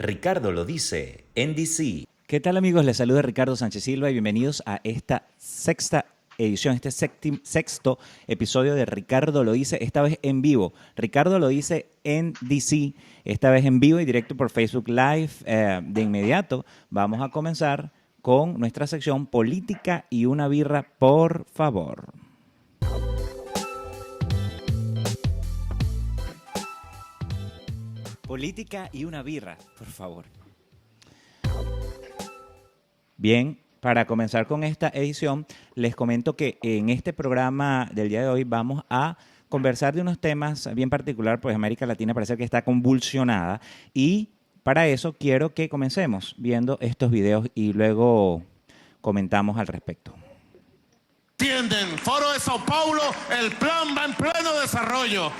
Ricardo lo dice en DC. ¿Qué tal, amigos? Les saluda Ricardo Sánchez Silva y bienvenidos a esta sexta edición, sexto episodio de Ricardo lo dice, esta vez en vivo. Ricardo lo dice en DC, esta vez en vivo y directo por Facebook Live. De inmediato vamos a comenzar con nuestra sección Política y una birra, por favor. Política y una birra, por favor. Bien, para comenzar con esta edición, les comento que en este programa del día de hoy vamos a conversar de unos temas bien particular, pues América Latina parece que está convulsionada y para eso quiero que comencemos viendo estos videos y luego comentamos al respecto. Entienden, Foro de Sao Paulo, el plan va en pleno desarrollo.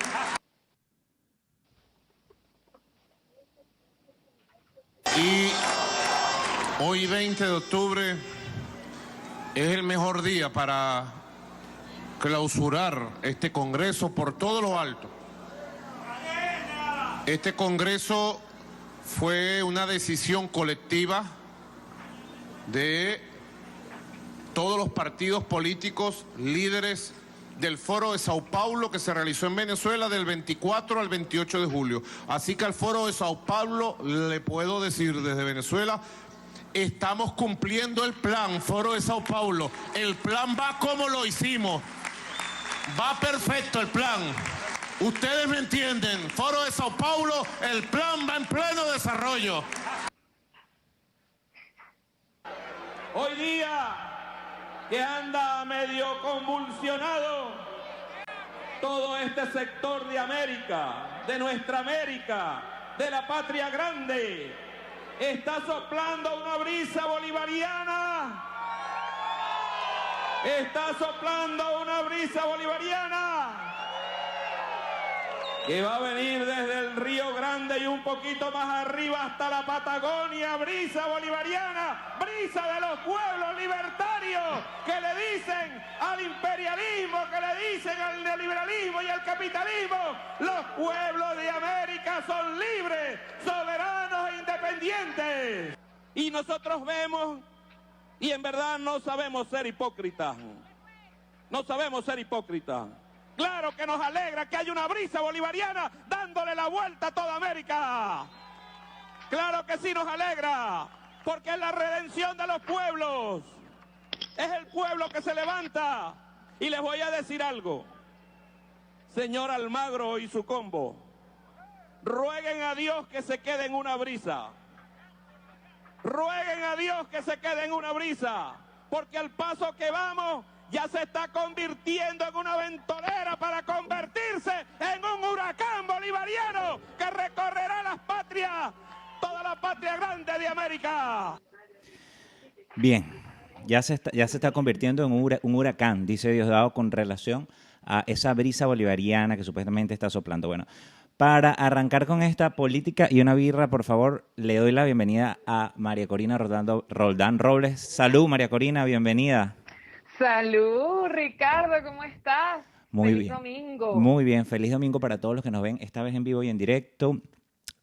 Y hoy 20 de octubre es el mejor día para clausurar este Congreso por todo lo alto. Este Congreso fue una decisión colectiva de todos los partidos políticos líderes del Foro de Sao Paulo que se realizó en Venezuela del 24 al 28 de julio. Así que al Foro de Sao Paulo le puedo decir desde Venezuela, estamos cumpliendo el plan, Foro de Sao Paulo. El plan va como lo hicimos. Va perfecto el plan. Ustedes me entienden, Foro de Sao Paulo, el plan va en pleno desarrollo. Hoy día que anda medio convulsionado todo este sector de América, de nuestra América, de la patria grande, está soplando una brisa bolivariana. Está soplando una brisa bolivariana que va a venir desde el Río Grande y un poquito más arriba hasta la Patagonia, brisa bolivariana, brisa de los pueblos libertarios que le dicen al imperialismo, que le dicen al neoliberalismo y al capitalismo, los pueblos de América son libres, soberanos e independientes. Y nosotros vemos, y en verdad no sabemos ser hipócritas, no sabemos ser hipócritas. Claro que nos alegra que haya una brisa bolivariana dándole la vuelta a toda América. Claro que sí nos alegra, porque es la redención de los pueblos. Es el pueblo que se levanta. Y les voy a decir algo. Señor Almagro y su combo, rueguen a Dios que se quede en una brisa. Rueguen a Dios que se quede en una brisa, porque al paso que vamos ya se está convirtiendo en una ventolera para convertirse en un huracán bolivariano que recorrerá las patrias, toda la patria grande de América. Bien, ya se está convirtiendo en un huracán, dice Diosdado, con relación a esa brisa bolivariana que supuestamente está soplando. Bueno, para arrancar con esta política y una birra, por favor, le doy la bienvenida a María Corina Roldán Robles. Salud, María Corina, bienvenida. Salud, Ricardo, ¿cómo estás? Muy Feliz bien. domingo. Muy bien, feliz domingo para todos los que nos ven, esta vez en vivo y en directo.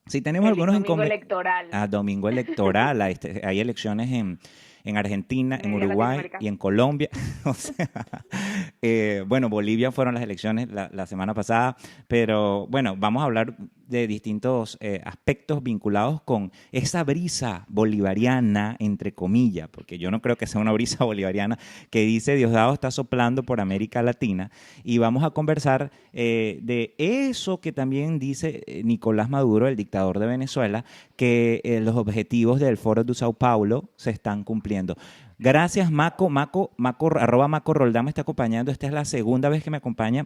Si tenemos Feliz algunos domingo electoral. domingo electoral, hay elecciones en Argentina, en Media Uruguay Latinoamérica. y en Colombia. O sea, bueno, Bolivia fueron las elecciones la semana pasada, pero bueno, vamos a hablar de distintos aspectos vinculados con esa brisa bolivariana, entre comillas, porque yo no creo que sea una brisa bolivariana que dice Diosdado está soplando por América Latina, y vamos a conversar de eso que también dice Nicolás Maduro, el dictador de Venezuela, que los objetivos del Foro de Sao Paulo se están cumpliendo. Gracias, arroba Maco Roldán me está acompañando. Esta es la segunda vez que me acompaña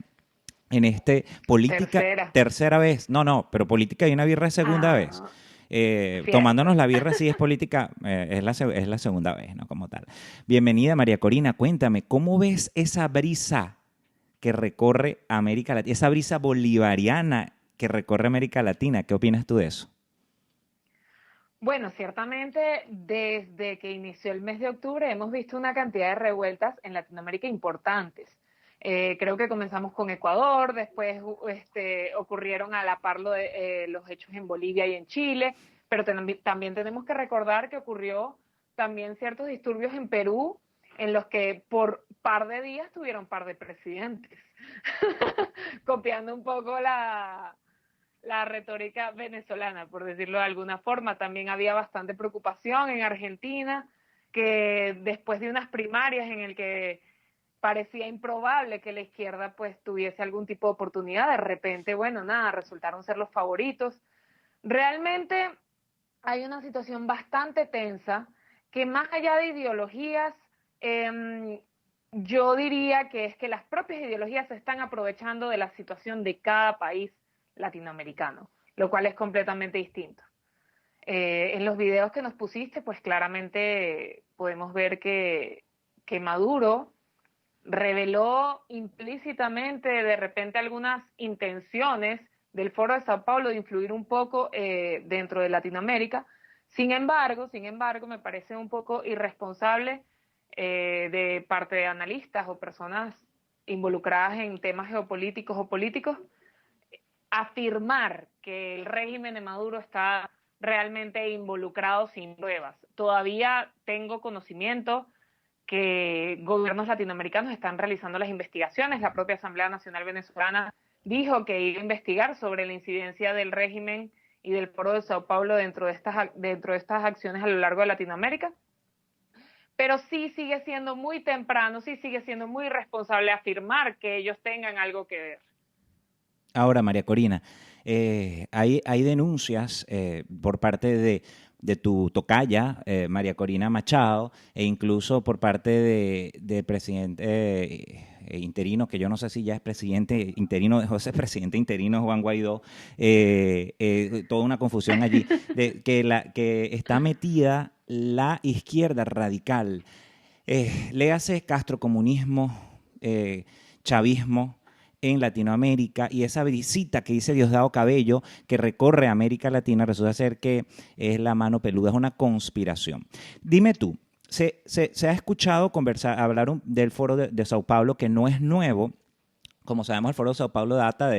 en política. Tercera vez. No, pero política y una birra es segunda vez. Tomándonos la birra sí es política, es la segunda vez, ¿no? Como tal. Bienvenida, María Corina. Cuéntame, ¿cómo ves esa brisa que recorre América Latina, esa brisa bolivariana que recorre América Latina? ¿Qué opinas tú de eso? Bueno, ciertamente desde que inició el mes de octubre hemos visto una cantidad de revueltas en Latinoamérica importantes. Creo que comenzamos con Ecuador, después ocurrieron a la par los hechos en Bolivia y en Chile, pero también tenemos que recordar que ocurrió también ciertos disturbios en Perú, en los que por par de días tuvieron par de presidentes, copiando un poco la retórica venezolana, por decirlo de alguna forma. También había bastante preocupación en Argentina, que después de unas primarias en el que parecía improbable que la izquierda pues tuviese algún tipo de oportunidad, de repente, bueno, nada, resultaron ser los favoritos. Realmente hay una situación bastante tensa que, más allá de ideologías, yo diría que es que las propias ideologías se están aprovechando de la situación de cada país latinoamericano, lo cual es completamente distinto. En los videos que nos pusiste, pues claramente podemos ver que Maduro reveló implícitamente de repente algunas intenciones del Foro de Sao Paulo de influir un poco dentro de Latinoamérica. Sin embargo, me parece un poco irresponsable de parte de analistas o personas involucradas en temas geopolíticos o políticos afirmar que el régimen de Maduro está realmente involucrado sin pruebas. Todavía tengo conocimiento que gobiernos latinoamericanos están realizando las investigaciones. La propia Asamblea Nacional Venezolana dijo que iba a investigar sobre la incidencia del régimen y del Foro de Sao Paulo dentro de estas acciones a lo largo de Latinoamérica. Pero sí sigue siendo muy temprano, sí sigue siendo muy irresponsable afirmar que ellos tengan algo que ver. Ahora, María Corina, hay denuncias por parte de tu tocaya, María Corina Machado, e incluso por parte del presidente interino, que yo no sé si ya es presidente interino, José, presidente interino Juan Guaidó, toda una confusión allí, de que está metida la izquierda radical, léase castrocomunismo, chavismo, en Latinoamérica, y esa visita que dice Diosdado Cabello, que recorre América Latina, resulta ser que es la mano peluda, es una conspiración. Dime tú, se ha escuchado hablar del Foro de Sao Paulo, que no es nuevo. Como sabemos, el Foro de Sao Paulo data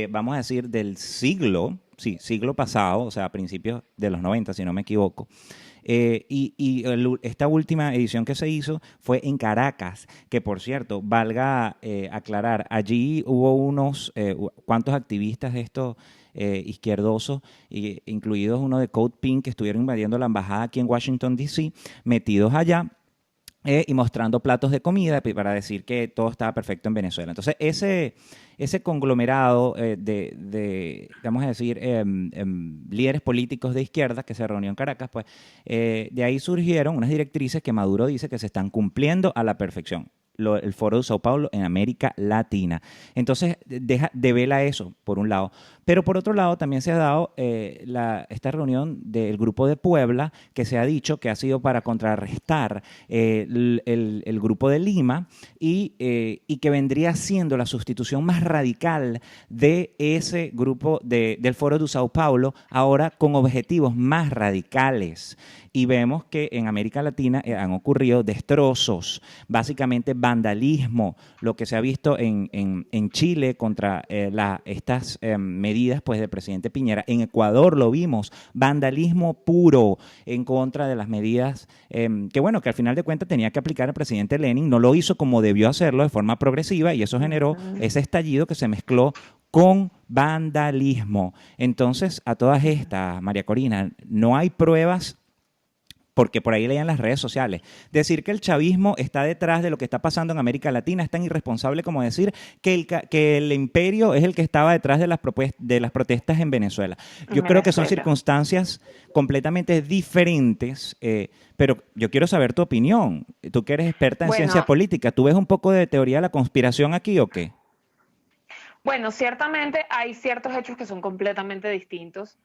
vamos a decir, del siglo pasado, o sea, a principios de los 90, si no me equivoco. Esta última edición que se hizo fue en Caracas, que por cierto, valga aclarar, allí hubo unos cuantos activistas de estos izquierdosos, incluidos uno de Code Pink, que estuvieron invadiendo la embajada aquí en Washington, D.C., metidos allá. Y mostrando platos de comida para decir que todo estaba perfecto en Venezuela. Entonces, ese conglomerado vamos a decir, líderes políticos de izquierda que se reunió en Caracas, pues de ahí surgieron unas directrices que Maduro dice que se están cumpliendo a la perfección. El Foro de Sao Paulo en América Latina. Entonces, devela eso, por un lado. Pero por otro lado, también se ha dado esta reunión del Grupo de Puebla, que se ha dicho que ha sido para contrarrestar el Grupo de Lima y que vendría siendo la sustitución más radical de ese grupo del Foro de Sao Paulo, ahora con objetivos más radicales. Y vemos que en América Latina han ocurrido destrozos, básicamente vandalismo, lo que se ha visto en Chile contra estas medidas pues, del presidente Piñera. En Ecuador lo vimos, vandalismo puro en contra de las medidas que al final de cuentas tenía que aplicar el presidente Lenin. No lo hizo como debió hacerlo, de forma progresiva, y eso generó ese estallido que se mezcló con vandalismo. Entonces, a todas estas, María Corina, no hay pruebas, porque por ahí leían las redes sociales. Decir que el chavismo está detrás de lo que está pasando en América Latina es tan irresponsable como decir que el imperio es el que estaba detrás de las protestas en Venezuela. Yo creo que son circunstancias completamente diferentes, pero yo quiero saber tu opinión. Tú que eres experta en ciencia política, ¿tú ves un poco de teoría de la conspiración aquí o qué? Bueno, ciertamente hay ciertos hechos que son completamente distintos.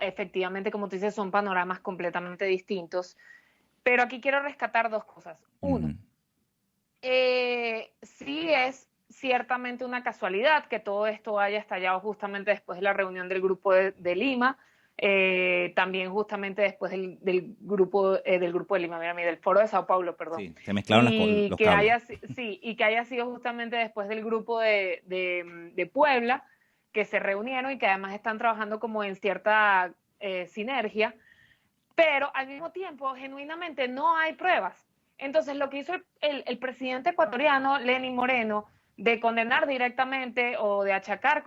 Efectivamente, como tú dices, son panoramas completamente distintos. Pero aquí quiero rescatar dos cosas. Uno, sí es ciertamente una casualidad que todo esto haya estallado justamente después de la reunión del Grupo de Lima, también justamente después del grupo de Lima, del Foro de Sao Paulo, perdón. Sí, se mezclaron los cables. Y que haya sido justamente después del Grupo de Puebla, que se reunieron y que además están trabajando como en cierta sinergia, pero al mismo tiempo, genuinamente, no hay pruebas. Entonces, lo que hizo el presidente ecuatoriano, Lenín Moreno, de condenar directamente o de achacar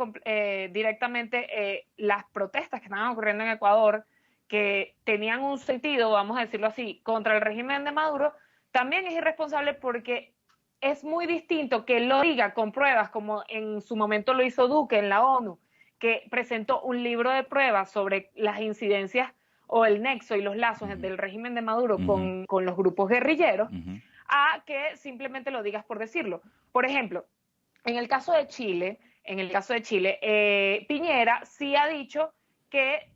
directamente las protestas que estaban ocurriendo en Ecuador, que tenían un sentido, vamos a decirlo así, contra el régimen de Maduro, también es irresponsable porque es muy distinto que lo diga con pruebas, como en su momento lo hizo Duque en la ONU, que presentó un libro de pruebas sobre las incidencias o el nexo y los lazos del régimen de Maduro con los grupos guerrilleros, a que simplemente lo digas por decirlo. Por ejemplo, en el caso de Chile, Piñera sí ha dicho que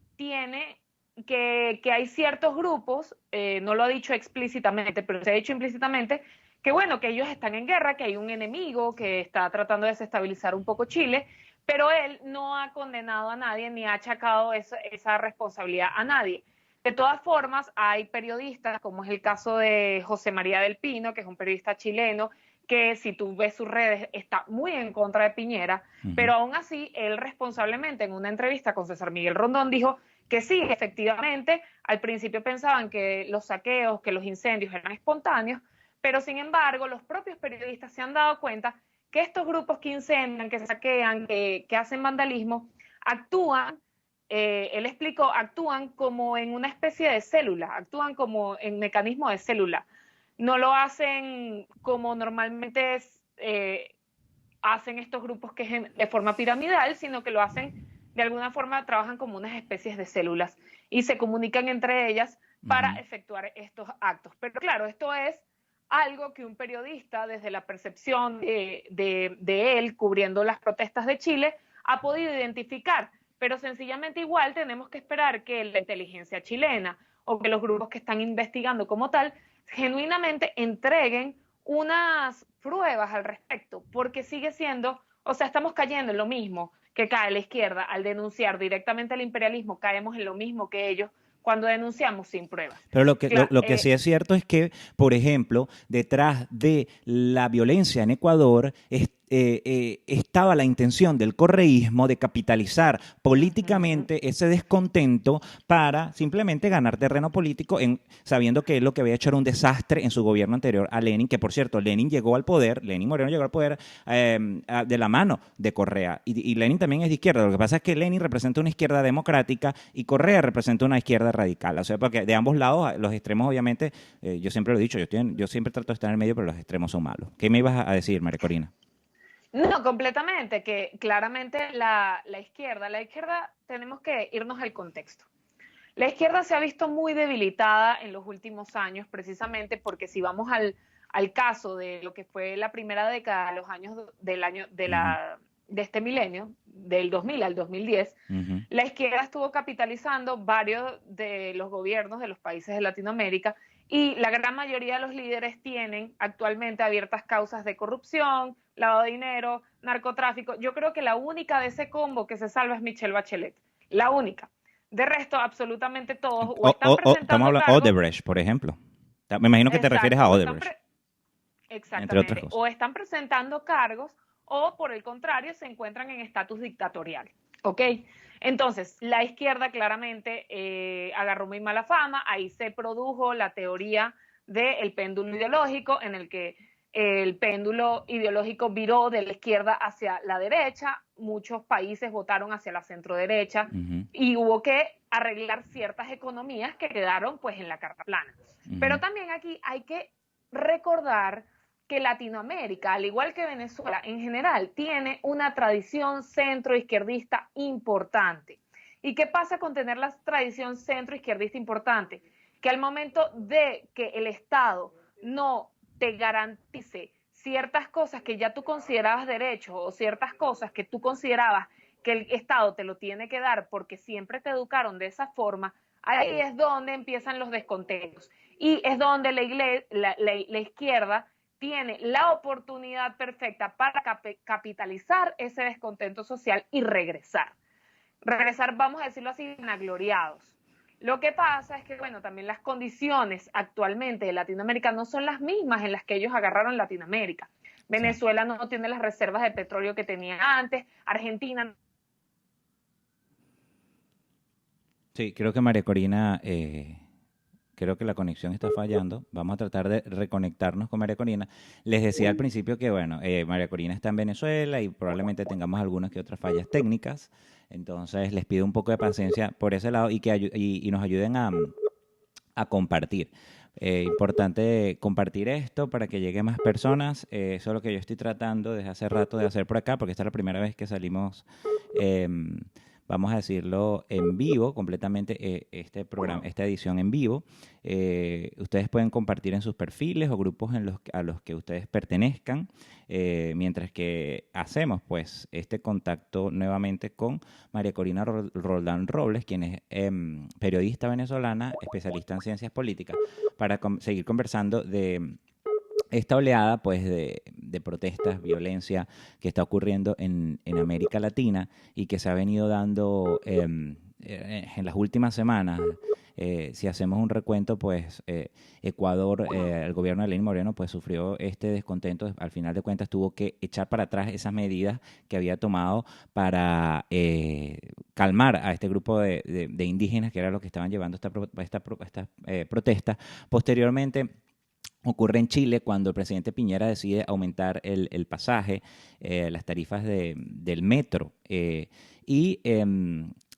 hay ciertos grupos, no lo ha dicho explícitamente, pero se ha dicho implícitamente, que bueno, que ellos están en guerra, que hay un enemigo que está tratando de desestabilizar un poco Chile, pero él no ha condenado a nadie ni ha achacado esa responsabilidad a nadie. De todas formas, hay periodistas, como es el caso de José María del Pino, que es un periodista chileno, que si tú ves sus redes está muy en contra de Piñera, pero aún así, él responsablemente en una entrevista con César Miguel Rondón dijo que sí, efectivamente, al principio pensaban que los saqueos, que los incendios eran espontáneos, pero sin embargo, los propios periodistas se han dado cuenta que estos grupos que incendian, que saquean, que hacen vandalismo, actúan, él explicó, actúan como en una especie de célula, actúan como en mecanismo de célula. No lo hacen como normalmente hacen estos grupos que es de forma piramidal, sino que lo hacen de alguna forma, trabajan como unas especies de células y se comunican entre ellas para efectuar estos actos. Pero claro, esto es algo que un periodista, desde la percepción de él, cubriendo las protestas de Chile, ha podido identificar. Pero sencillamente igual tenemos que esperar que la inteligencia chilena o que los grupos que están investigando como tal, genuinamente entreguen unas pruebas al respecto, porque sigue siendo, o sea, estamos cayendo en lo mismo que cae la izquierda al denunciar directamente al imperialismo, caemos en lo mismo que ellos cuando denunciamos sin pruebas. Pero lo que sí es cierto es que, por ejemplo, detrás de la violencia en Ecuador estaba la intención del correísmo de capitalizar políticamente ese descontento para simplemente ganar terreno político, sabiendo que lo que había hecho era un desastre en su gobierno anterior a Lenin, que por cierto, Lenin Moreno llegó al poder de la mano de Correa, y Lenin también es de izquierda. Lo que pasa es que Lenin representa una izquierda democrática y Correa representa una izquierda radical, o sea, porque de ambos lados, los extremos obviamente, yo siempre lo he dicho, yo siempre trato de estar en el medio, pero los extremos son malos. ¿Qué me ibas a decir, María Corina? No, completamente, que claramente la izquierda tenemos que irnos al contexto. La izquierda se ha visto muy debilitada en los últimos años, precisamente porque si vamos al caso de lo que fue la primera década, los años de este milenio, del 2000 al 2010, la izquierda estuvo capitalizando varios de los gobiernos de los países de Latinoamérica y la gran mayoría de los líderes tienen actualmente abiertas causas de corrupción, lavado de dinero, narcotráfico. Yo creo que la única de ese combo que se salva es Michelle Bachelet. La única. De resto, absolutamente todos o están presentando estamos hablando de Odebrecht, por ejemplo. Me imagino que te refieres a Odebrecht. Exactamente. O están presentando cargos o, por el contrario, se encuentran en estatus dictatorial. ¿Ok? Entonces, la izquierda claramente agarró muy mala fama. Ahí se produjo la teoría del péndulo ideológico, en el que el péndulo ideológico viró de la izquierda hacia la derecha, muchos países votaron hacia la centroderecha y hubo que arreglar ciertas economías que quedaron pues en la carta plana. Pero también aquí hay que recordar que Latinoamérica, al igual que Venezuela en general, tiene una tradición centroizquierdista importante. ¿Y qué pasa con tener la tradición centroizquierdista importante? Que al momento de que el Estado no te garantice ciertas cosas que ya tú considerabas derechos o ciertas cosas que tú considerabas que el Estado te lo tiene que dar porque siempre te educaron de esa forma, ahí es donde empiezan los descontentos. Y es donde la izquierda tiene la oportunidad perfecta para capitalizar ese descontento social y regresar. Regresar, vamos a decirlo así, vanagloriados. Lo que pasa es que, bueno, también las condiciones actualmente de Latinoamérica no son las mismas en las que ellos agarraron Latinoamérica. Venezuela no tiene las reservas de petróleo que tenía antes, Argentina Sí, creo que María Corina, creo que la conexión está fallando. Vamos a tratar de reconectarnos con María Corina. Les decía al principio que, bueno, María Corina está en Venezuela y probablemente tengamos algunas que otras fallas técnicas. Entonces, les pido un poco de paciencia por ese lado y que y nos ayuden a compartir. Importante compartir esto para que llegue más personas. Eso es lo que yo estoy tratando desde hace rato de hacer por acá, porque esta es la primera vez que salimos, vamos a decirlo, en vivo, completamente este programa, esta edición en vivo. Ustedes pueden compartir en sus perfiles o grupos a los que ustedes pertenezcan, mientras que hacemos pues este contacto nuevamente con María Corina Roldán Robles, quien es periodista venezolana, especialista en ciencias políticas, para seguir conversando de esta oleada pues de protestas, violencia que está ocurriendo en América Latina y que se ha venido dando en las últimas semanas. Si hacemos un recuento, pues Ecuador, el gobierno de Lenín Moreno, pues sufrió este descontento. Al final de cuentas tuvo que echar para atrás esas medidas que había tomado para calmar a este grupo de indígenas, que era lo que estaban llevando esta protesta. Posteriormente ocurre en Chile cuando el presidente Piñera decide aumentar el pasaje, las tarifas del metro.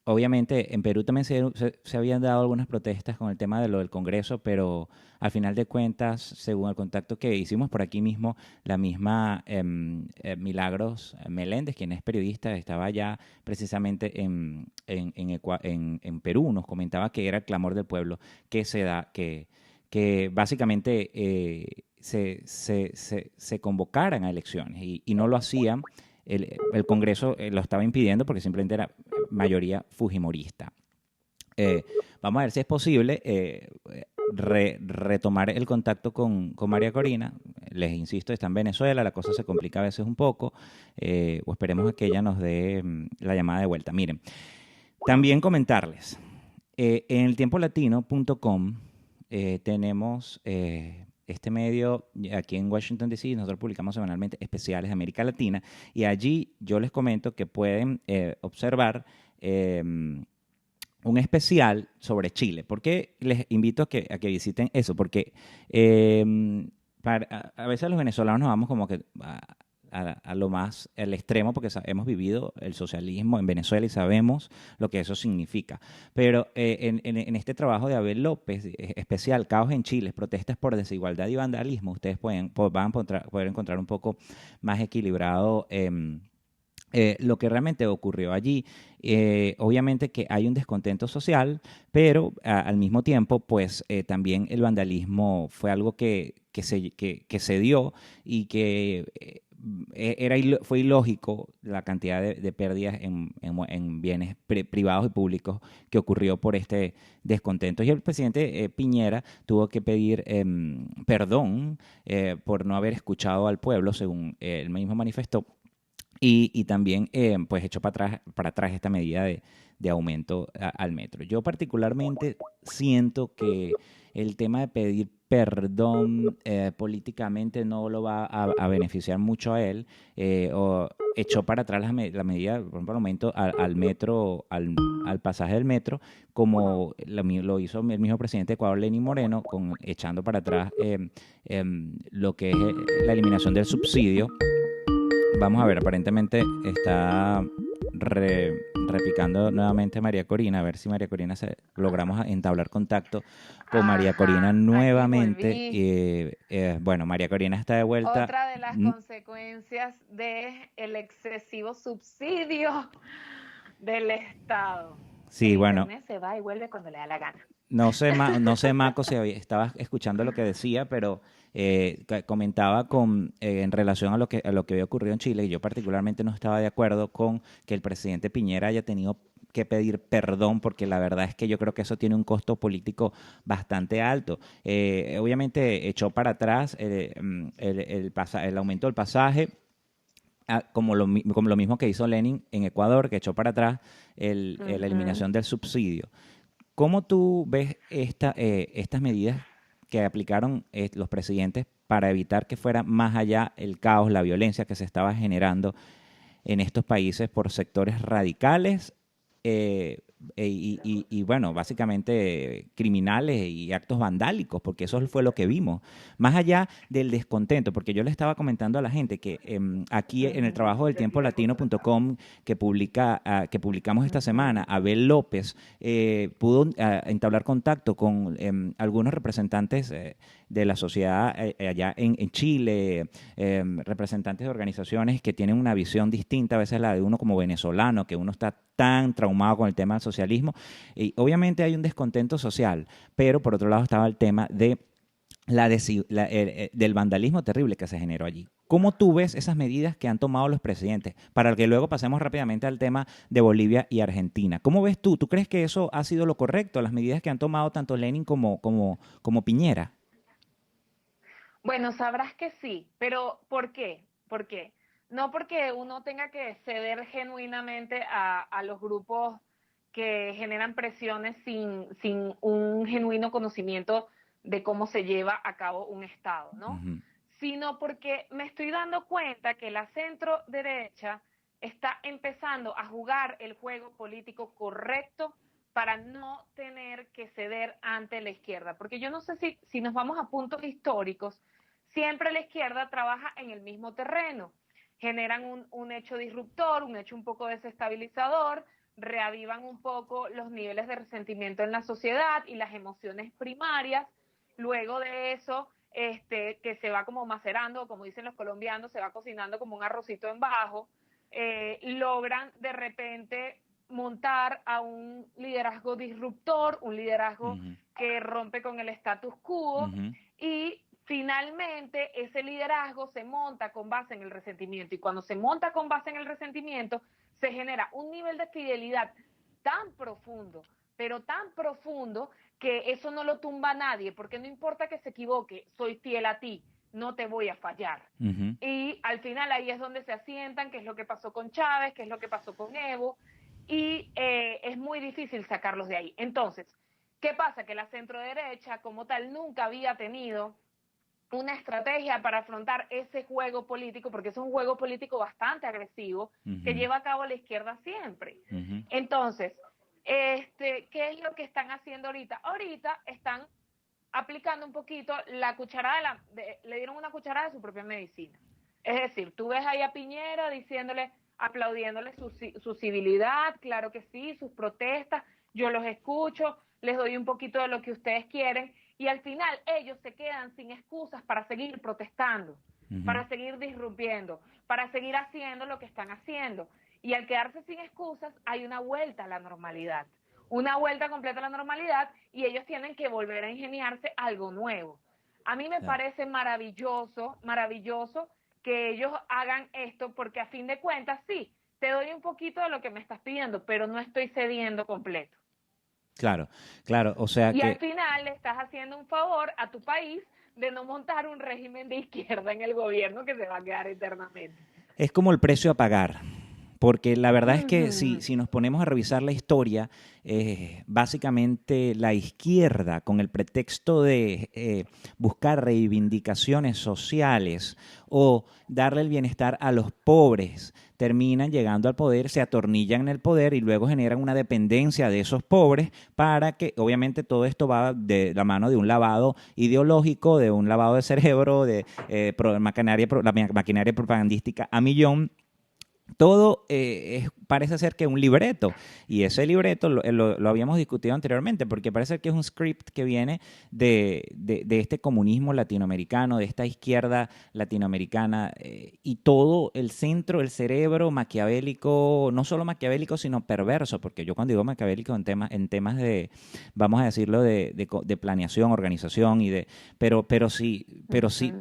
Obviamente en Perú también se habían dado algunas protestas con el tema de lo del Congreso, pero al final de cuentas, según el contacto que hicimos por aquí mismo, la misma Milagros Meléndez, quien es periodista, estaba ya precisamente en Perú, nos comentaba que era el clamor del pueblo que se da, que básicamente se convocaran a elecciones y no lo hacían. El Congreso lo estaba impidiendo porque simplemente era mayoría fujimorista. Vamos a ver si es posible retomar el contacto con María Corina. Les insisto, está en Venezuela, la cosa se complica a veces un poco, o esperemos a que ella nos dé la llamada de vuelta. Miren, también comentarles, en eltiempolatino.com tenemos este medio aquí en Washington, D.C., nosotros publicamos semanalmente especiales de América Latina y allí yo les comento que pueden observar un especial sobre Chile. ¿Por qué les invito a que visiten eso? Porque a veces los venezolanos nos vamos como que a lo más, al extremo, porque hemos vivido el socialismo en Venezuela y sabemos lo que eso significa. Pero en este trabajo de Abel López, especial Caos en Chile, protestas por desigualdad y vandalismo, ustedes van a poder encontrar un poco más equilibrado lo que realmente ocurrió allí. Obviamente que hay un descontento social, pero al mismo tiempo, pues también el vandalismo fue algo que se dio y que fue ilógico la cantidad de pérdidas en bienes privados y públicos que ocurrió por este descontento. Y el presidente Piñera tuvo que pedir perdón por no haber escuchado al pueblo, según él mismo manifestó, y también pues echó para atrás esta medida de aumento al metro. Yo particularmente siento que el tema de pedir perdón políticamente no lo va a beneficiar mucho a él, o echó para atrás la medida, por ejemplo, el aumento al metro, al pasaje del metro, como lo hizo el mismo presidente de Ecuador, Lenín Moreno, echando para atrás lo que es la eliminación del subsidio. Vamos a ver, aparentemente está repicando nuevamente María Corina, a ver si María Corina logramos entablar contacto con María Corina nuevamente. Bueno, María Corina está de vuelta. Otra de las consecuencias del excesivo subsidio del Estado. Sí, bueno. Internet se va y vuelve cuando le da la gana. No sé, Maco, si estaba escuchando lo que decía, pero comentaba en relación a lo que había ocurrido en Chile, y yo particularmente no estaba de acuerdo con que el presidente Piñera haya tenido que pedir perdón, porque la verdad es que yo creo que eso tiene un costo político bastante alto. Obviamente echó para atrás el aumento del pasaje, como lo mismo que hizo Lenin en Ecuador, que echó para atrás la eliminación del subsidio. ¿Cómo tú ves estas medidas que aplicaron los presidentes para evitar que fuera más allá el caos, la violencia que se estaba generando en estos países por sectores radicales y bueno, básicamente criminales y actos vandálicos, porque eso fue lo que vimos. Más allá del descontento, porque yo le estaba comentando a la gente que aquí en el trabajo del tiempolatino.com que publicamos esta semana, Abel López pudo entablar contacto con algunos representantes de la sociedad allá en Chile, representantes de organizaciones que tienen una visión distinta a veces la de uno como venezolano, que uno está tan traumado con el tema del socialismo. Y obviamente hay un descontento social, pero por otro lado estaba el tema de del vandalismo terrible que se generó allí. ¿Cómo tú ves esas medidas que han tomado los presidentes? Para que luego pasemos rápidamente al tema de Bolivia y Argentina. ¿Cómo ves tú? ¿Tú crees que eso ha sido lo correcto, las medidas que han tomado tanto Lenin como Piñera? Bueno, sabrás que sí, pero ¿por qué? ¿Por qué? No porque uno tenga que ceder genuinamente a los grupos que generan presiones sin un genuino conocimiento de cómo se lleva a cabo un Estado, ¿no? Uh-huh. Sino porque me estoy dando cuenta que la centro derecha está empezando a jugar el juego político correcto para no tener que ceder ante la izquierda. Porque yo no sé si nos vamos a puntos históricos, siempre la izquierda trabaja en el mismo terreno. Generan un hecho disruptor, un hecho un poco desestabilizador, reavivan un poco los niveles de resentimiento en la sociedad y las emociones primarias. Luego de eso, que se va como macerando, como dicen los colombianos, se va cocinando como un arrocito en bajo, logran de repente montar a un liderazgo disruptor, un liderazgo Uh-huh. que rompe con el status quo, Uh-huh. y finalmente ese liderazgo se monta con base en el resentimiento, y cuando se monta con base en el resentimiento se genera un nivel de fidelidad tan profundo, pero tan profundo, que eso no lo tumba nadie, porque no importa que se equivoque, soy fiel a ti, no te voy a fallar. Uh-huh. Y al final ahí es donde se asientan, que es lo que pasó con Chávez, que es lo que pasó con Evo, y es muy difícil sacarlos de ahí. Entonces, ¿qué pasa? Que la centroderecha como tal nunca había tenido una estrategia para afrontar ese juego político, porque es un juego político bastante agresivo, Uh-huh. que lleva a cabo la izquierda siempre. Uh-huh. Entonces, ¿qué es lo que están haciendo ahorita? Ahorita están aplicando un poquito la cucharada, le dieron una cucharada de su propia medicina. Es decir, tú ves ahí a Piñera aplaudiéndole su civilidad, claro que sí, sus protestas, yo los escucho, les doy un poquito de lo que ustedes quieren, y al final ellos se quedan sin excusas para seguir protestando, Uh-huh. para seguir disrumpiendo, para seguir haciendo lo que están haciendo. Y al quedarse sin excusas, hay una vuelta a la normalidad, una vuelta completa a la normalidad, y ellos tienen que volver a ingeniarse algo nuevo. A mí me parece maravilloso que ellos hagan esto, porque a fin de cuentas, sí, te doy un poquito de lo que me estás pidiendo, pero no estoy cediendo completo. Claro, o sea y que... al final le estás haciendo un favor a tu país de no montar un régimen de izquierda en el gobierno que se va a quedar eternamente. Es como el precio a pagar. Porque la verdad es que si nos ponemos a revisar la historia, básicamente la izquierda, con el pretexto de buscar reivindicaciones sociales o darle el bienestar a los pobres, terminan llegando al poder, se atornillan en el poder y luego generan una dependencia de esos pobres, para que obviamente todo esto va de la mano de un lavado ideológico, de un lavado de cerebro, de la maquinaria propagandística a millón. Todo parece ser que es un libreto, y ese libreto lo habíamos discutido anteriormente, porque parece que es un script que viene de este comunismo latinoamericano, de esta izquierda latinoamericana, y todo el centro, el cerebro maquiavélico, no solo maquiavélico, sino perverso, porque yo cuando digo maquiavélico en temas de, vamos a decirlo, de planeación, organización, pero sí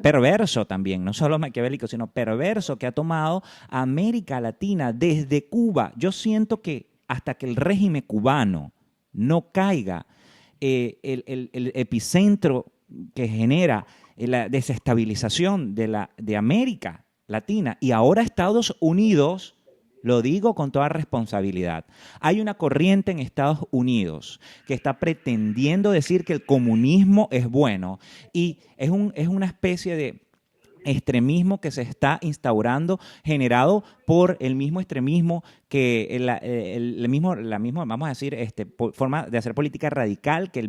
perverso también, no solo maquiavélico, sino perverso, que ha tomado a América Latina desde Cuba. Yo siento que hasta que el régimen cubano no caiga, el epicentro que genera la desestabilización de América Latina y ahora Estados Unidos, lo digo con toda responsabilidad, hay una corriente en Estados Unidos que está pretendiendo decir que el comunismo es bueno, y es una especie de extremismo que se está instaurando, generado por el mismo extremismo que la misma, vamos a decir, forma de hacer política radical que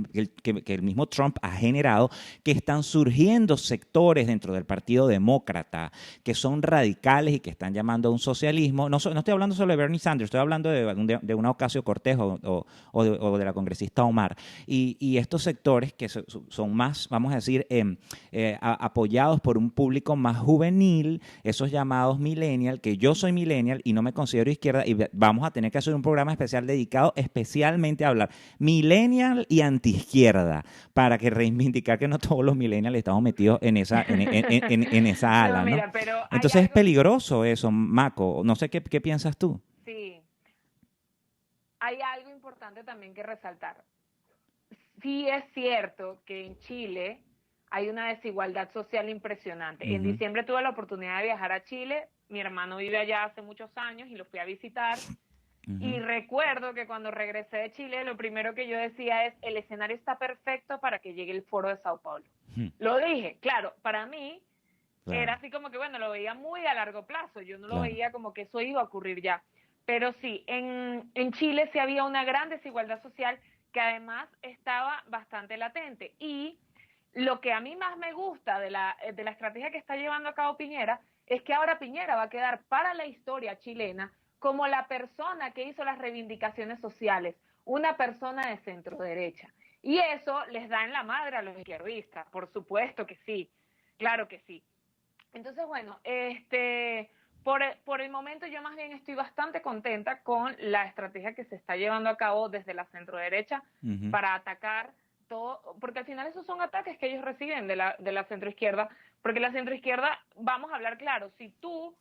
el mismo Trump ha generado, que están surgiendo sectores dentro del Partido Demócrata que son radicales y que están llamando a un socialismo. No estoy hablando solo de Bernie Sanders, estoy hablando de una Ocasio-Cortez o de la congresista Omar. Y estos sectores que son más, vamos a decir, apoyados por un público más juvenil, esos llamados millennial, que yo soy millennial y no me considero izquierda, y vamos a tener que hacer un programa especial dedicado especialmente a hablar millennial y antiizquierda, para que reivindicar que no todos los millennials estamos metidos en esa ala, No, mira, ¿no? pero hay Entonces es algo- peligroso eso, Mako. No sé qué piensas tú. Sí, hay algo importante también que resaltar. Sí es cierto que en Chile hay una desigualdad social impresionante. En Ujú. diciembre tuve la oportunidad de viajar a Chile. Mi hermano vive allá hace muchos años y lo fui a visitar. Y recuerdo que cuando regresé de Chile, lo primero que yo decía es, el escenario está perfecto para que llegue el Foro de Sao Paulo. Ujú. Lo dije, claro, para mí Claro. era así como que, bueno, lo veía muy a largo plazo. Yo no lo Claro. veía como que eso iba a ocurrir ya. Pero sí, en Chile sí había una gran desigualdad social que además estaba bastante latente. Y lo que a mí más me gusta de la estrategia que está llevando a cabo Piñera es que ahora Piñera va a quedar para la historia chilena como la persona que hizo las reivindicaciones sociales, una persona de centro derecha. Y eso les da en la madre a los izquierdistas, por supuesto que sí, claro que sí. Entonces, bueno, por el momento yo más bien estoy bastante contenta con la estrategia que se está llevando a cabo desde la centro derecha Ujú. para atacar todo, porque al final esos son ataques que ellos reciben de la centroizquierda, porque la centroizquierda, vamos a hablar claro, si tú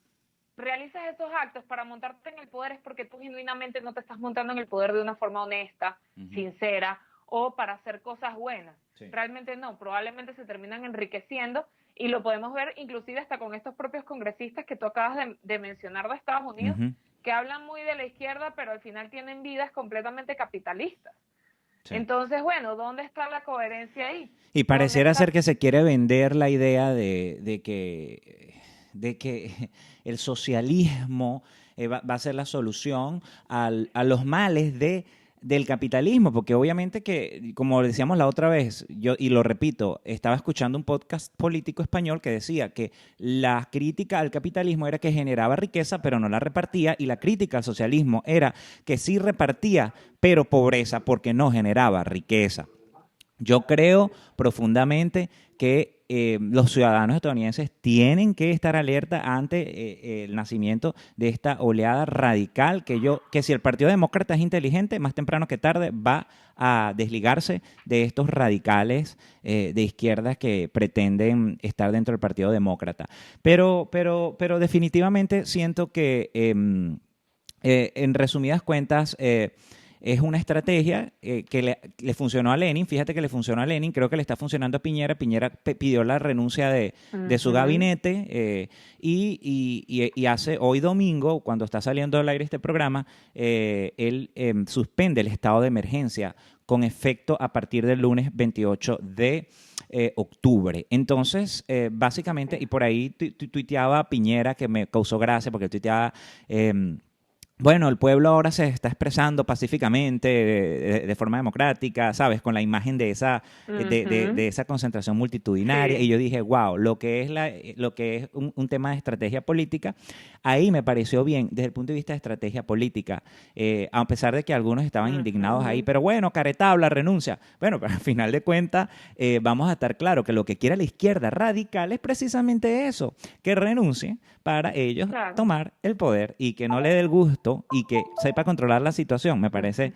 realizas esos actos para montarte en el poder es porque tú genuinamente no te estás montando en el poder de una forma honesta, sincera, o para hacer cosas buenas. Sí. Realmente no, probablemente se terminan enriqueciendo y lo podemos ver inclusive hasta con estos propios congresistas que tú acabas de mencionar de Estados Unidos, Ujú. que hablan muy de la izquierda, pero al final tienen vidas completamente capitalistas. Sí. Entonces, bueno, ¿dónde está la coherencia ahí? Y pareciera ¿Dónde está? ser que se quiere vender la idea de que el socialismo va a ser la solución a los males del capitalismo, porque obviamente que, como decíamos la otra vez, y lo repito, estaba escuchando un podcast político español que decía que la crítica al capitalismo era que generaba riqueza pero no la repartía, y la crítica al socialismo era que sí repartía pero pobreza porque no generaba riqueza. Yo creo profundamente que los ciudadanos estadounidenses tienen que estar alerta ante el nacimiento de esta oleada radical que si el Partido Demócrata es inteligente, más temprano que tarde va a desligarse de estos radicales de izquierdas que pretenden estar dentro del Partido Demócrata. Pero definitivamente siento que en resumidas cuentas es una estrategia que le funcionó a Lenin. Fíjate que le funcionó a Lenin, creo que le está funcionando a Piñera. Piñera pidió la renuncia de su gabinete y hace hoy domingo, cuando está saliendo al aire este programa, él suspende el estado de emergencia con efecto a partir del lunes 28 de octubre. Entonces, básicamente, y por ahí tuiteaba Piñera, que me causó gracia porque él tuiteaba... bueno, el pueblo ahora se está expresando pacíficamente, de forma democrática, ¿sabes? Con la imagen de esa, de esa concentración multitudinaria. Sí. Y yo dije, wow, lo que es un tema de estrategia política, ahí me pareció bien desde el punto de vista de estrategia política, a pesar de que algunos estaban indignados ahí. Pero bueno, caretabla, renuncia. Bueno, pero al final de cuentas, vamos a estar claro que lo que quiere la izquierda radical es precisamente eso, que renuncie para ellos Claro. tomar el poder y que no le dé el gusto y que sepa controlar la situación. Me parece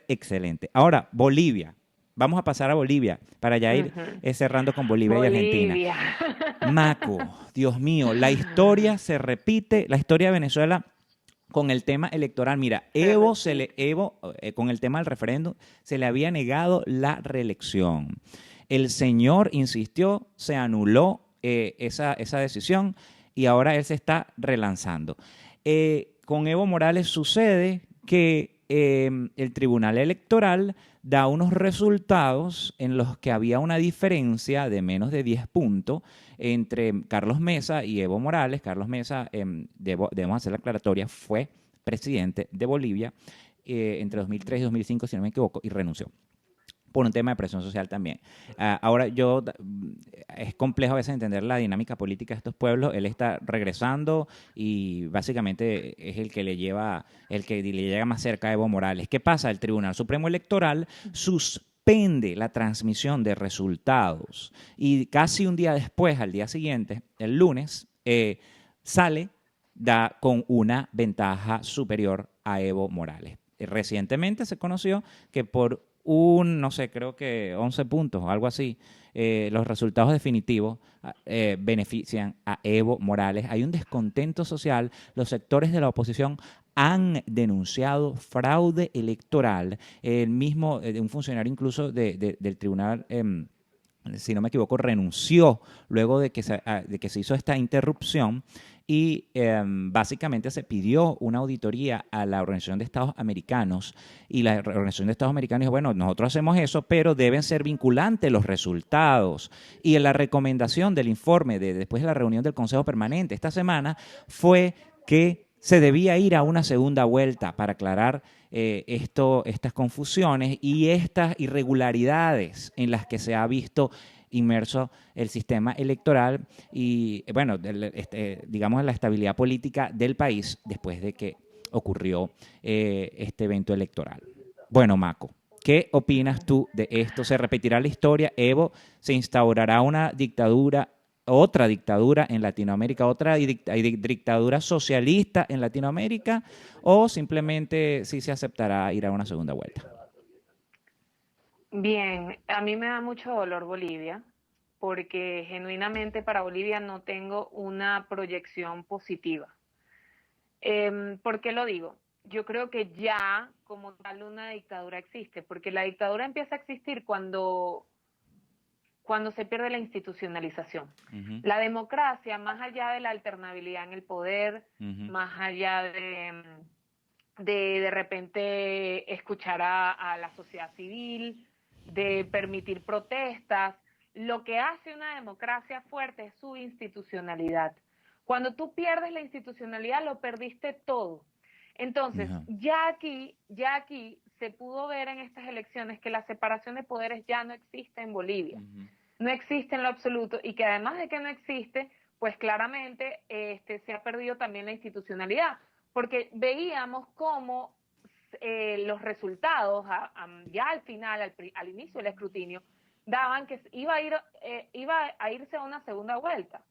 excelente. Ahora, Bolivia. Vamos a pasar a Bolivia para ya ir cerrando con Bolivia y Argentina. Bolivia. Maco, Dios mío, la historia se repite, la historia de Venezuela con el tema electoral. Mira, Evo, con el tema del referéndum, se le había negado la reelección. El señor insistió, se anuló esa decisión y ahora él se está relanzando. Con Evo Morales sucede que el Tribunal Electoral da unos resultados en los que había una diferencia de menos de 10 puntos entre Carlos Mesa y Evo Morales. Carlos Mesa, debemos hacer la aclaratoria, fue presidente de Bolivia entre 2003 y 2005, si no me equivoco, y renunció por un tema de presión social también. Ahora es complejo a veces entender la dinámica política de estos pueblos. Él está regresando y básicamente es el que le llega más cerca a Evo Morales. ¿Qué pasa? El Tribunal Supremo Electoral suspende la transmisión de resultados y casi un día después, al día siguiente, el lunes, da con una ventaja superior a Evo Morales. Recientemente se conoció que por no sé, creo que 11 puntos o algo así, los resultados definitivos benefician a Evo Morales. Hay un descontento social. Los sectores de la oposición han denunciado fraude electoral. El mismo, un funcionario incluso del tribunal, si no me equivoco, renunció luego de que se hizo esta interrupción. Y básicamente se pidió una auditoría a la Organización de Estados Americanos y la Organización de Estados Americanos dijo, bueno, nosotros hacemos eso, pero deben ser vinculantes los resultados. Y en la recomendación del informe después de la reunión del Consejo Permanente esta semana fue que se debía ir a una segunda vuelta para aclarar estas confusiones y estas irregularidades en las que se ha visto inmerso el sistema electoral y, bueno, digamos, la estabilidad política del país después de que ocurrió este evento electoral. Bueno, Maco, ¿qué opinas tú de esto? ¿Se repetirá la historia? ¿Evo se instaurará otra dictadura en Latinoamérica, otra dictadura socialista en Latinoamérica, o simplemente sí se aceptará ir a una segunda vuelta? Bien, a mí me da mucho dolor Bolivia, porque genuinamente para Bolivia no tengo una proyección positiva. ¿Por qué lo digo? Yo creo que ya como tal una dictadura existe, porque la dictadura empieza a existir cuando se pierde la institucionalización. Uh-huh. La democracia, más allá de la alternabilidad en el poder, Uh-huh. más allá de repente escuchar a la sociedad civil, de permitir protestas, lo que hace una democracia fuerte es su institucionalidad. Cuando tú pierdes la institucionalidad, lo perdiste todo. Entonces, Uh-huh. ya aquí se pudo ver en estas elecciones que la separación de poderes ya no existe en Bolivia. Uh-huh. No existe en lo absoluto, y que además de que no existe, pues claramente se ha perdido también la institucionalidad, porque veíamos cómo los resultados ya al final, al inicio del escrutinio, daban que iba a irse a una segunda vuelta.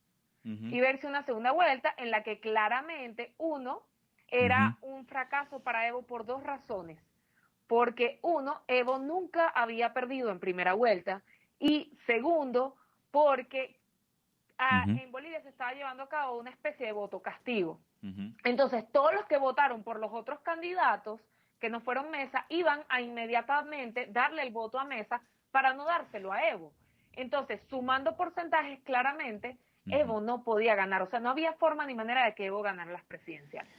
Uh-huh. Y verse una segunda vuelta en la que claramente era Uh-huh. un fracaso para Evo por dos razones. Porque Evo nunca había perdido en primera vuelta, y segundo, porque Uh-huh. en Bolivia se estaba llevando a cabo una especie de voto castigo. Uh-huh. Entonces, todos los que votaron por los otros candidatos, que no fueron Mesa, iban a inmediatamente darle el voto a Mesa para no dárselo a Evo. Entonces, sumando porcentajes, claramente, Uh-huh. Evo no podía ganar. O sea, no había forma ni manera de que Evo ganara las presidenciales.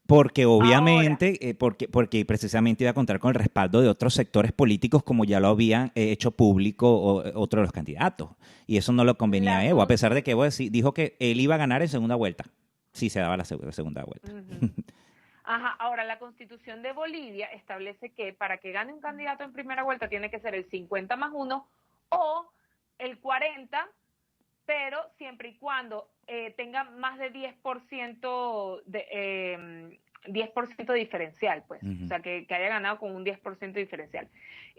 Porque obviamente, porque precisamente iba a contar con el respaldo de otros sectores políticos, como ya lo habían hecho público otros de los candidatos. Y eso no lo convenía a Evo, a pesar de que Evo dijo que él iba a ganar en segunda vuelta, si se daba la segunda vuelta. Uh-huh. Ajá, ahora la Constitución de Bolivia establece que para que gane un candidato en primera vuelta tiene que ser el 50 más 1 o el 40, pero siempre y cuando tenga más de 10% de 10% diferencial, pues. Uh-huh. O sea, que haya ganado con un 10% diferencial.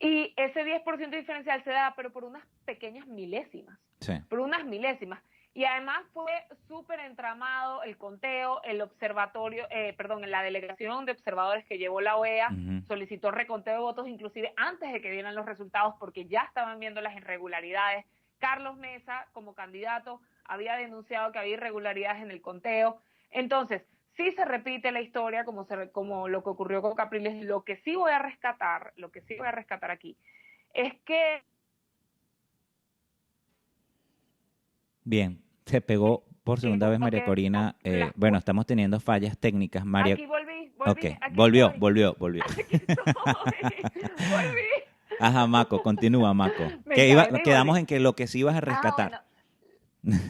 Y ese 10% diferencial se da, pero por unas pequeñas milésimas. Sí. Por unas milésimas. Y además fue súper entramado el conteo, el observatorio, la delegación de observadores que llevó la OEA, Uh-huh. solicitó reconteo de votos inclusive antes de que dieran los resultados, porque ya estaban viendo las irregularidades. Carlos Mesa, como candidato, había denunciado que había irregularidades en el conteo. Entonces, sí se repite la historia como lo que ocurrió con Capriles. Lo que sí voy a rescatar aquí es que... Bien, se pegó por segunda vez María porque Corina. las Bueno, estamos teniendo fallas técnicas. María... Aquí volví. Ok, aquí volvió. Aquí estoy. Volví. Ajá, Maco, continúa, Maco. Me Que cae, me quedamos volví. en que lo que sí ibas a rescatar. Bueno,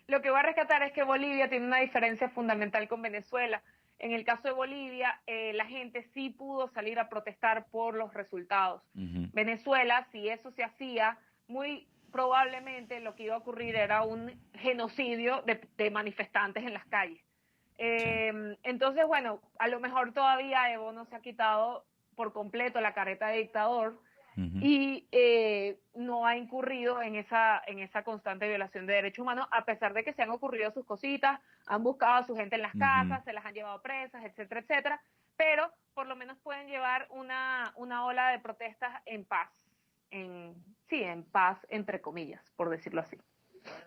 lo que voy a rescatar es que Bolivia tiene una diferencia fundamental con Venezuela. En el caso de Bolivia, la gente sí pudo salir a protestar por los resultados. Ujú. Venezuela, si eso se hacía, muy probablemente lo que iba a ocurrir era un genocidio de manifestantes en las calles. Entonces, bueno, a lo mejor todavía Evo no se ha quitado por completo la careta de dictador, Ujú. y no ha incurrido en esa constante violación de derechos humanos, a pesar de que se han ocurrido sus cositas, han buscado a su gente en las casas, se las han llevado presas, etcétera, etcétera, pero por lo menos pueden llevar una ola de protestas en paz, en paz, entre comillas, por decirlo así.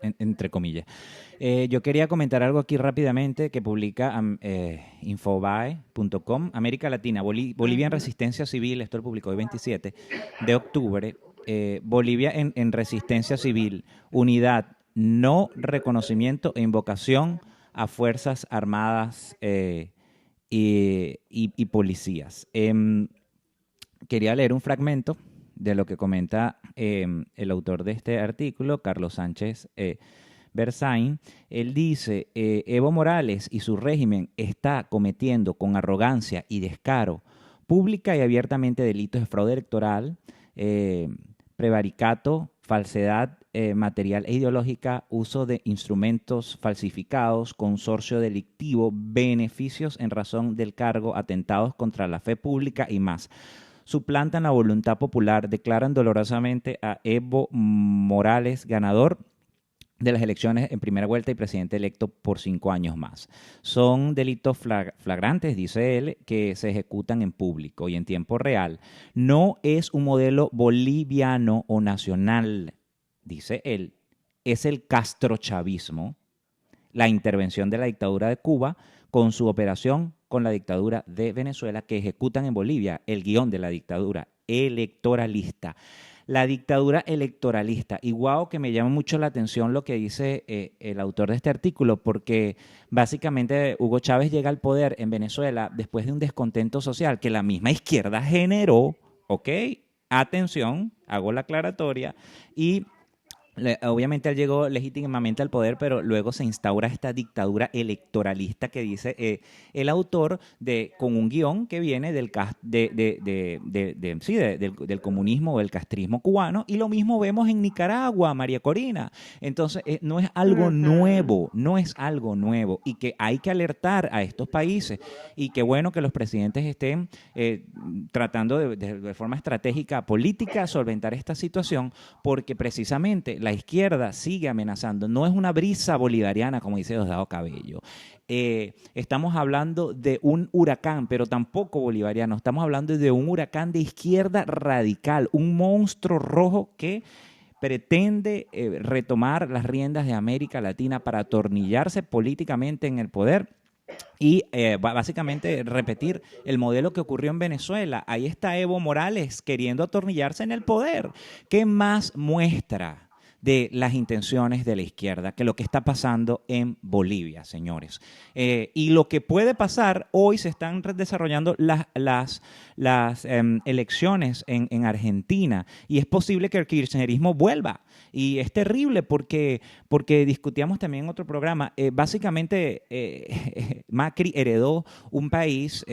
Entre comillas. Yo quería comentar algo aquí rápidamente que publica Infobae.com, América Latina, Bolivia en resistencia civil, esto lo publicó el 27 de octubre. Bolivia en resistencia civil, unidad, no reconocimiento e invocación a Fuerzas Armadas y policías. Quería leer un fragmento de lo que comenta el autor de este artículo, Carlos Sánchez Berzain. Él dice, Evo Morales y su régimen está cometiendo con arrogancia y descaro pública y abiertamente delitos de fraude electoral, prevaricato, falsedad material e ideológica, uso de instrumentos falsificados, consorcio delictivo, beneficios en razón del cargo, atentados contra la fe pública y más. Suplantan la voluntad popular, declaran dolorosamente a Evo Morales ganador de las elecciones en primera vuelta y presidente electo por 5 años más. Son delitos flagrantes, dice él, que se ejecutan en público y en tiempo real. No es un modelo boliviano o nacional, dice él, es el castrochavismo, la intervención de la dictadura de Cuba con su operación con la dictadura de Venezuela que ejecutan en Bolivia el guión de la dictadura electoralista. La dictadura electoralista. Y guau, que me llama mucho la atención lo que dice el autor de este artículo, porque básicamente Hugo Chávez llega al poder en Venezuela después de un descontento social que la misma izquierda generó, ¿ok? Atención, hago la aclaratoria, y obviamente él llegó legítimamente al poder, pero luego se instaura esta dictadura electoralista que dice el autor con un guión que viene del comunismo o del castrismo cubano, y lo mismo vemos en Nicaragua, María Corina. Entonces, no es algo nuevo, y que hay que alertar a estos países, y qué bueno que los presidentes estén tratando de forma estratégica, política, solventar esta situación, porque precisamente la izquierda sigue amenazando. No es una brisa bolivariana, como dice Diosdado Cabello. Estamos hablando de un huracán, pero tampoco bolivariano. Estamos hablando de un huracán de izquierda radical, un monstruo rojo que pretende retomar las riendas de América Latina para atornillarse políticamente en el poder y básicamente repetir el modelo que ocurrió en Venezuela. Ahí está Evo Morales queriendo atornillarse en el poder. ¿Qué más muestra de las intenciones de la izquierda que lo que está pasando en Bolivia, señores? Y lo que puede pasar, hoy se están desarrollando las elecciones en Argentina, y es posible que el kirchnerismo vuelva. Y es terrible porque discutíamos también en otro programa, básicamente Macri heredó un país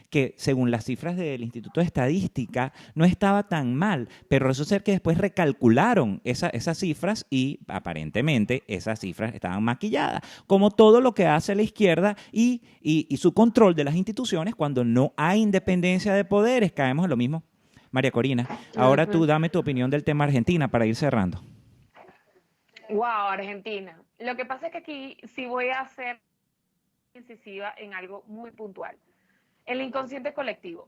que, según las cifras del Instituto de Estadística, no estaba tan mal, pero resulta ser que después recalcularon esas cifras y aparentemente esas cifras estaban maquilladas, como todo lo que hace la izquierda y su control de las instituciones cuando no hay independencia de poderes. Caemos en lo mismo. María Corina, ahora tú dame tu opinión del tema Argentina para ir cerrando. Wow, Argentina. Lo que pasa es que aquí sí voy a ser incisiva en algo muy puntual. El inconsciente colectivo.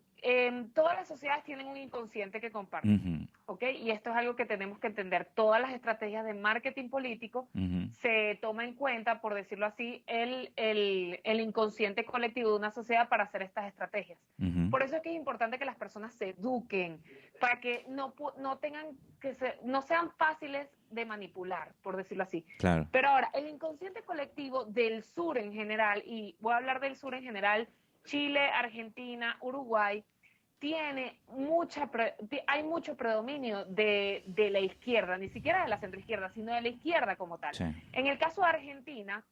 Todas las sociedades tienen un inconsciente que comparten, ¿ok? Y esto es algo que tenemos que entender. Todas las estrategias de marketing político se toma en cuenta, por decirlo así, el inconsciente colectivo de una sociedad para hacer estas estrategias. Por eso es que es importante que las personas se eduquen, para que no tengan no sean fáciles de manipular, por decirlo así. Claro. Pero ahora, el inconsciente colectivo del sur en general, y voy a hablar del sur en general, Chile, Argentina, Uruguay, hay mucho predominio de la izquierda, ni siquiera de la centroizquierda, sino de la izquierda como tal. Sí. En el caso de Argentina,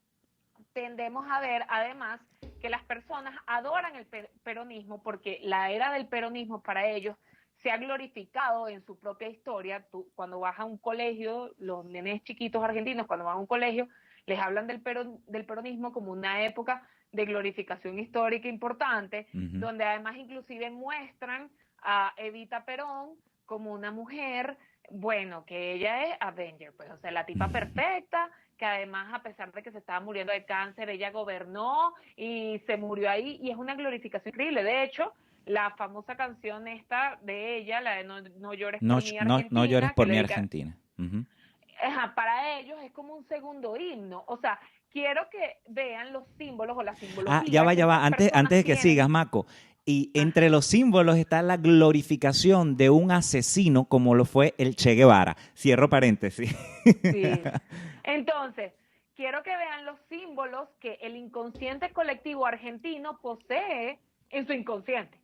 tendemos a ver además que las personas adoran el peronismo porque la era del peronismo para ellos se ha glorificado en su propia historia. Tú, cuando vas a un colegio, los nenes chiquitos argentinos, cuando van a un colegio, les hablan del peronismo como una época de glorificación histórica importante, donde además inclusive muestran a Evita Perón como una mujer, bueno, que ella es Avenger, pues, o sea, la tipa perfecta, que además, a pesar de que se estaba muriendo de cáncer, ella gobernó y se murió ahí, y es una glorificación increíble. De hecho, la famosa canción esta de ella, la de No llores por mi Argentina. No llores por mi dedica, Argentina. para ellos es como un segundo himno. O sea, quiero que vean los símbolos o la simbología. Ya va. Antes de que sigas, Mako. Y entre los símbolos está la glorificación de un asesino como lo fue el Che Guevara. Cierro paréntesis. Sí. Entonces, quiero que vean los símbolos que el inconsciente colectivo argentino posee en su inconsciente.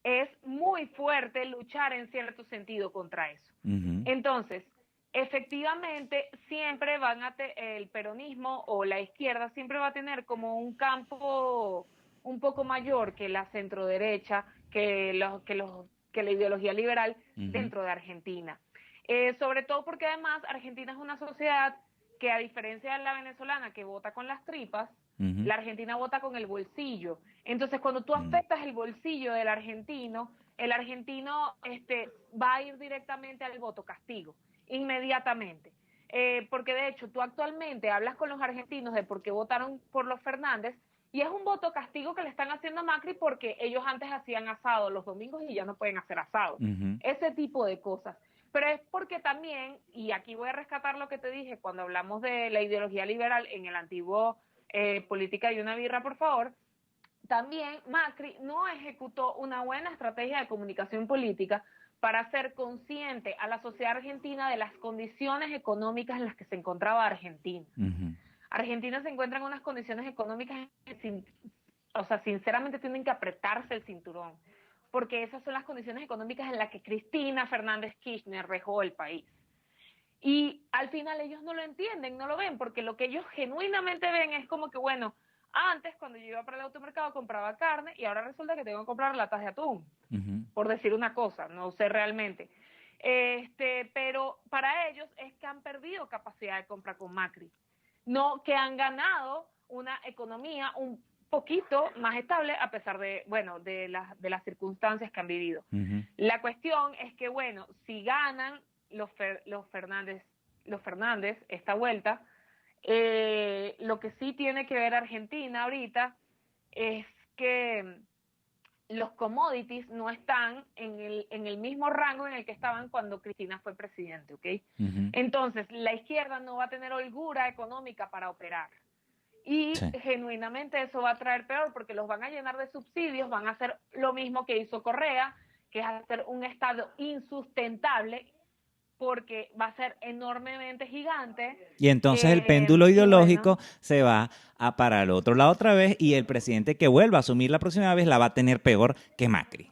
Es muy fuerte luchar en cierto sentido contra eso. Entonces, efectivamente, siempre el peronismo o la izquierda siempre va a tener como un campo un poco mayor que la centroderecha, que la ideología liberal dentro de Argentina. Sobre todo porque además Argentina es una sociedad que, a diferencia de la venezolana que vota con las tripas, la Argentina vota con el bolsillo. Entonces, cuando tú afectas el bolsillo del argentino, el argentino va a ir directamente al voto castigo, inmediatamente. Porque de hecho, tú actualmente hablas con los argentinos de por qué votaron por los Fernández, y es un voto castigo que le están haciendo a Macri porque ellos antes hacían asado los domingos y ya no pueden hacer asado. Ese tipo de cosas. Pero es porque también, y aquí voy a rescatar lo que te dije cuando hablamos de la ideología liberal en el antiguo Política y una birra, por favor, también Macri no ejecutó una buena estrategia de comunicación política para hacer consciente a la sociedad argentina de las condiciones económicas en las que se encontraba Argentina. Argentina se encuentra en unas condiciones económicas que, sinceramente tienen que apretarse el cinturón, porque esas son las condiciones económicas en las que Cristina Fernández Kirchner rejó el país. Y al final ellos no lo entienden, no lo ven, porque lo que ellos genuinamente ven es como que, bueno, antes cuando yo iba para el automercado compraba carne y ahora resulta que tengo que comprar latas de atún, por decir una cosa, no sé realmente. Pero para ellos es que han perdido capacidad de compra con Macri, no que han ganado una economía un poquito más estable a pesar de, bueno, de las circunstancias que han vivido. La cuestión es que, bueno, si ganan los Fernández esta vuelta, lo que sí tiene que ver Argentina ahorita es que los commodities no están en el mismo rango en el que estaban cuando Cristina fue presidente, ¿ok? Entonces, la izquierda no va a tener holgura económica para operar. Y genuinamente eso va a traer peor, porque los van a llenar de subsidios, van a hacer lo mismo que hizo Correa, que es hacer un Estado insustentable, porque va a ser enormemente gigante. Y entonces el péndulo ideológico se va a parar al otro lado otra vez, y el presidente que vuelva a asumir la próxima vez la va a tener peor que Macri.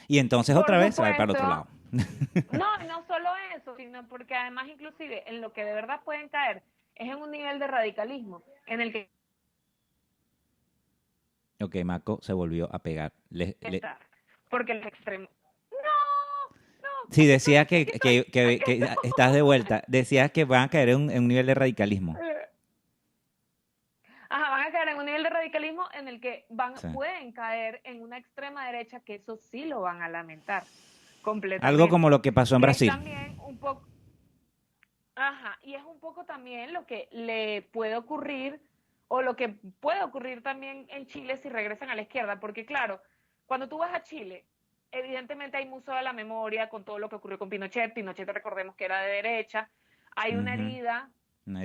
Y entonces otra vez se va a ir para el otro lado. No solo eso, sino porque además inclusive en lo que de verdad pueden caer es en un nivel de radicalismo en el que... Ok, Mako se volvió a pegar. Porque el extremo... Sí, decía que estás de vuelta. Decías que van a caer en un nivel de radicalismo. Van a caer en un nivel de radicalismo en el que pueden caer en una extrema derecha, que eso sí lo van a lamentar completamente. Algo como lo que pasó en Brasil. También un poco... y es un poco también lo que le puede ocurrir, o lo que puede ocurrir también en Chile si regresan a la izquierda, porque claro, cuando tú vas a Chile, evidentemente hay museo de la memoria con todo lo que ocurrió con Pinochet. Pinochet, recordemos que era de derecha. Hay una herida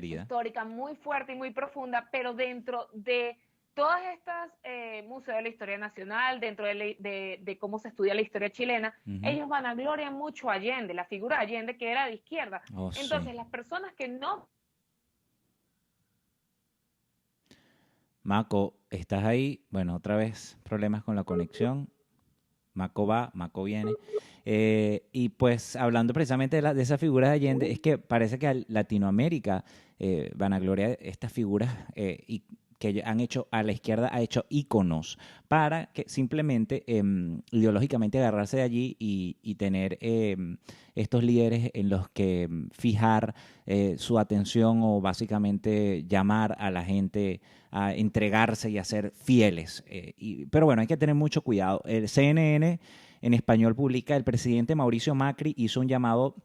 histórica muy fuerte y muy profunda, pero dentro de todas estas museos de la historia nacional, dentro de cómo se estudia la historia chilena, ellos van a gloriar mucho a Allende, la figura de Allende, que era de izquierda. Entonces, las personas que no... Mako, ¿estás ahí? Bueno, otra vez problemas con la conexión. Maco va, Maco viene. Y pues hablando precisamente de esa figura de Allende, es que parece que a Latinoamérica vanagloria estas figuras y que han hecho, a la izquierda ha hecho íconos para que simplemente ideológicamente agarrarse de allí y tener estos líderes en los que fijar su atención o básicamente llamar a la gente a entregarse y a ser fieles. Pero bueno, hay que tener mucho cuidado. El CNN en español publica: el presidente Mauricio Macri hizo un llamado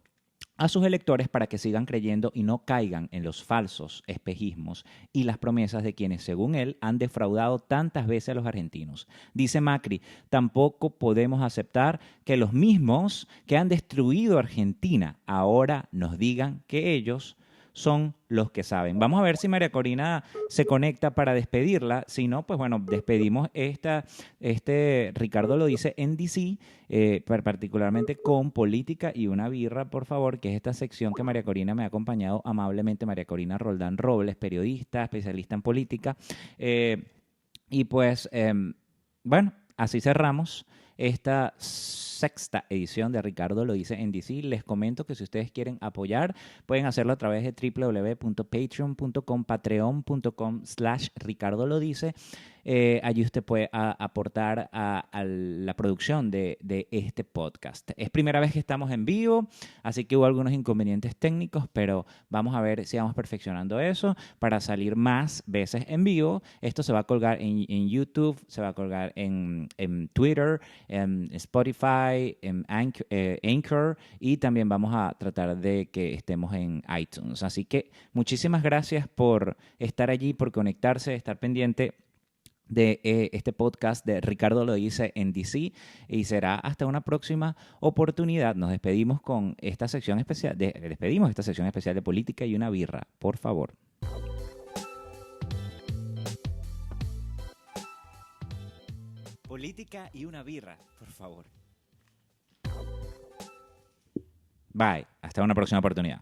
a sus electores para que sigan creyendo y no caigan en los falsos espejismos y las promesas de quienes, según él, han defraudado tantas veces a los argentinos. Dice Macri: tampoco podemos aceptar que los mismos que han destruido Argentina ahora nos digan que ellos son los que saben. Vamos a ver si María Corina se conecta para despedirla. Si no, pues bueno, despedimos Ricardo lo dice en DC, particularmente con Política y una birra, por favor, que es esta sección que María Corina me ha acompañado amablemente. María Corina Roldán Robles, periodista, especialista en política. Y pues, bueno, así cerramos esta sexta edición de Ricardo lo dice en DC. Les comento que si ustedes quieren apoyar, pueden hacerlo a través de www.patreon.com, patreon.com/Ricardo lo dice. Allí usted puede aportar a la producción de este podcast. Es primera vez que estamos en vivo, así que hubo algunos inconvenientes técnicos, pero vamos a ver si vamos perfeccionando eso para salir más veces en vivo. Esto se va a colgar en YouTube, se va a colgar en Twitter, en Spotify, en Anchor, y también vamos a tratar de que estemos en iTunes. Así que muchísimas gracias por estar allí, por conectarse, estar pendiente de este podcast de Ricardo lo dice en DC, y será hasta una próxima oportunidad. Nos despedimos con esta sección especial de Política y una birra, por favor. Política y una birra, por favor. Bye, hasta una próxima oportunidad.